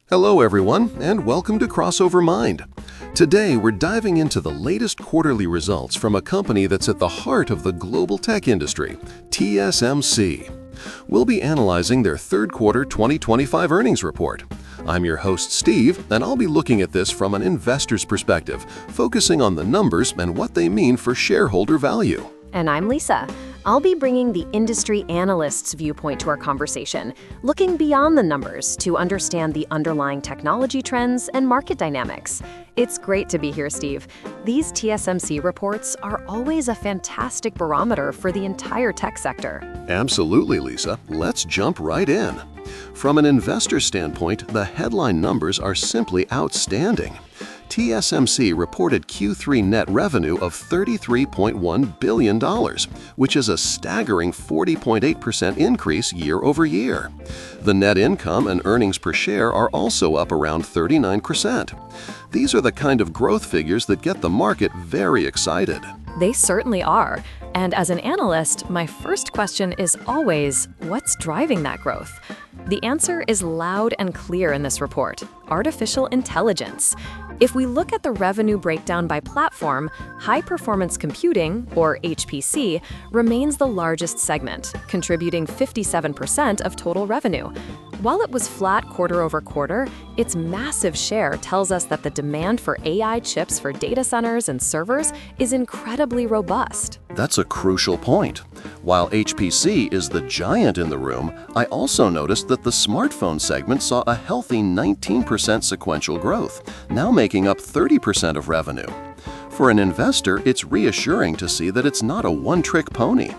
Hello everyone, and welcome to Crossover Mind. Today we're diving into the latest quarterly results from a company that's at the heart of the global tech industry, TSMC. We'll be analyzing their third quarter 2025 earnings report. I'm your host Steve, and I'll be looking at this from an investor's perspective, focusing on the numbers and what they mean for shareholder value. And I'm Lisa. I'll be bringing the industry analyst's viewpoint to our conversation, looking beyond the numbers to understand the underlying technology trends and market dynamics. It's great to be here, Steve. These TSMC reports are always a fantastic barometer for the entire tech sector. Absolutely, Lisa. Let's jump right in. From an investor standpoint, the headline numbers are simply outstanding. TSMC reported Q3 net revenue of $33.1 billion, which is a staggering 40.8% increase year over year. The net income and earnings per share are also up around 39%. These are the kind of growth figures that get the market very excited. They certainly are. And as an analyst, my first question is always, what's driving that growth? The answer is loud and clear in this report: artificial intelligence. If we look at the revenue breakdown by platform, high-performance computing, or HPC, remains the largest segment, contributing 57% of total revenue. While it was flat quarter over quarter, its massive share tells us that the demand for AI chips for data centers and servers is incredibly robust. That's a crucial point. While HPC is the giant in the room, I also noticed that the smartphone segment saw a healthy 19% sequential growth, now making up 30% of revenue. For an investor, it's reassuring to see that it's not a one-trick pony.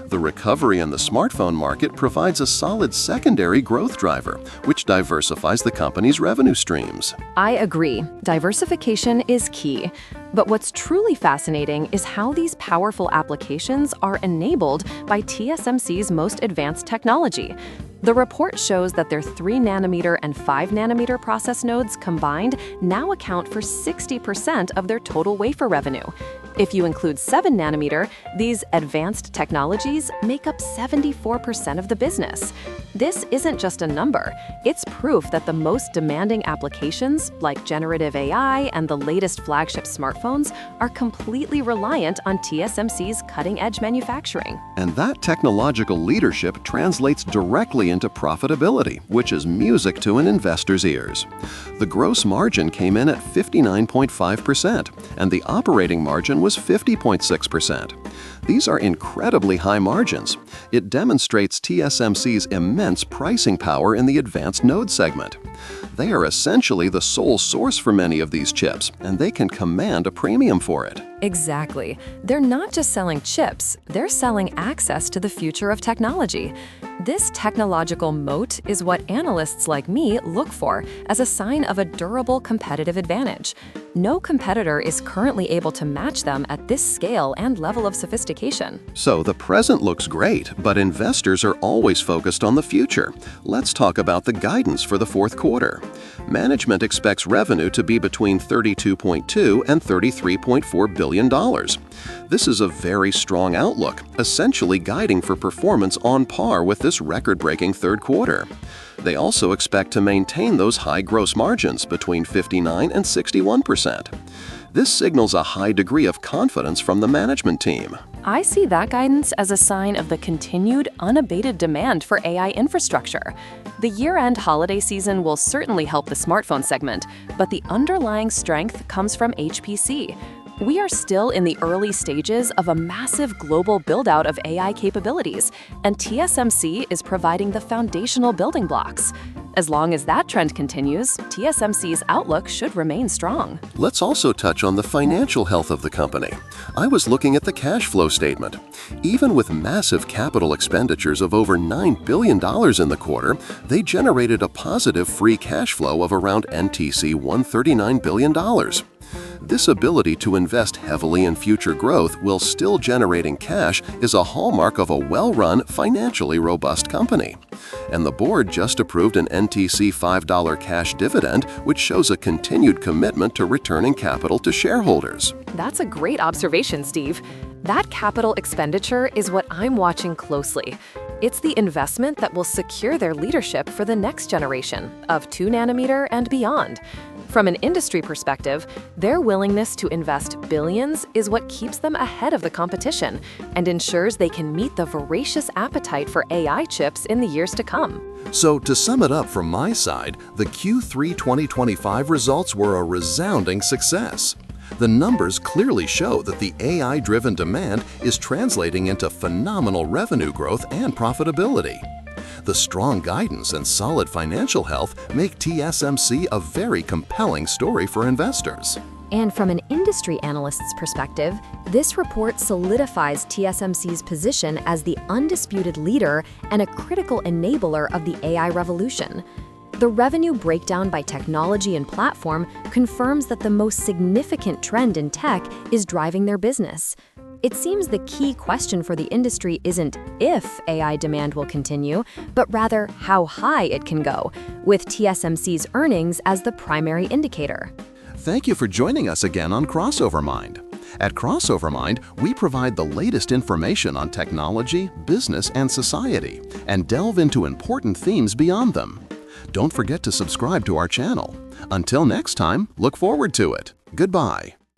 The recovery in the smartphone market provides a solid secondary growth driver, which diversifies the company's revenue streams. I agree. Diversification is key. But what's truly fascinating is how these powerful applications are enabled by TSMC's most advanced technology. The report shows that their 3nm and 5nm process nodes combined now account for 60% of their total wafer revenue. If you include 7nm, these advanced technologies make up 74% of the business. This isn't just a number. It's proof that the most demanding applications, like generative AI and the latest flagship smartphones, are completely reliant on TSMC's cutting-edge manufacturing. And that technological leadership translates directly into profitability, which is music to an investor's ears. The gross margin came in at 59.5%, and the operating margin was 50.6%. These are incredibly high margins. It demonstrates TSMC's immense pricing power in the advanced node segment. They are essentially the sole source for many of these chips, and they can command a premium for it. Exactly. They're not just selling chips, they're selling access to the future of technology. This technological moat is what analysts like me look for as a sign of a durable competitive advantage. No competitor is currently able to match them at this scale and level of sophistication. So the present looks great, but investors are always focused on the future. Let's talk about the guidance for the fourth quarter. Management expects revenue to be between $32.2 and $33.4 billion. This is a very strong outlook, essentially guiding for performance on par with this record-breaking third quarter. They also expect to maintain those high gross margins between 59 and 61%. This signals a high degree of confidence from the management team. I see that guidance as a sign of the continued, unabated demand for AI infrastructure. The year-end holiday season will certainly help the smartphone segment, but the underlying strength comes from HPC. We are still in the early stages of a massive global build-out of AI capabilities, and TSMC is providing the foundational building blocks. As long as that trend continues, TSMC's outlook should remain strong. Let's also touch on the financial health of the company. I was looking at the cash flow statement. Even with massive capital expenditures of over $9 billion in the quarter, they generated a positive free cash flow of around NTC $139 billion. This ability to invest heavily in future growth while still generating cash is a hallmark of a well-run, financially robust company. And the board just approved an NTC $5 cash dividend, which shows a continued commitment to returning capital to shareholders. That's a great observation, Steve. That capital expenditure is what I'm watching closely. It's the investment that will secure their leadership for the next generation of 2 nanometer and beyond. From an industry perspective, their willingness to invest billions is what keeps them ahead of the competition and ensures they can meet the voracious appetite for AI chips in the years to come. So to sum it up from my side, the Q3 2025 results were a resounding success. The numbers clearly show that the AI-driven demand is translating into phenomenal revenue growth and profitability. The strong guidance and solid financial health make TSMC a very compelling story for investors. And from an industry analyst's perspective, this report solidifies TSMC's position as the undisputed leader and a critical enabler of the AI revolution. The revenue breakdown by technology and platform confirms that the most significant trend in tech is driving their business. It seems the key question for the industry isn't if AI demand will continue, but rather how high it can go, with TSMC's earnings as the primary indicator. Thank you for joining us again on Crossover Mind. At Crossover Mind, we provide the latest information on technology, business, and society, and delve into important themes beyond them. Don't forget to subscribe to our channel. Until next time, look forward to it. Goodbye.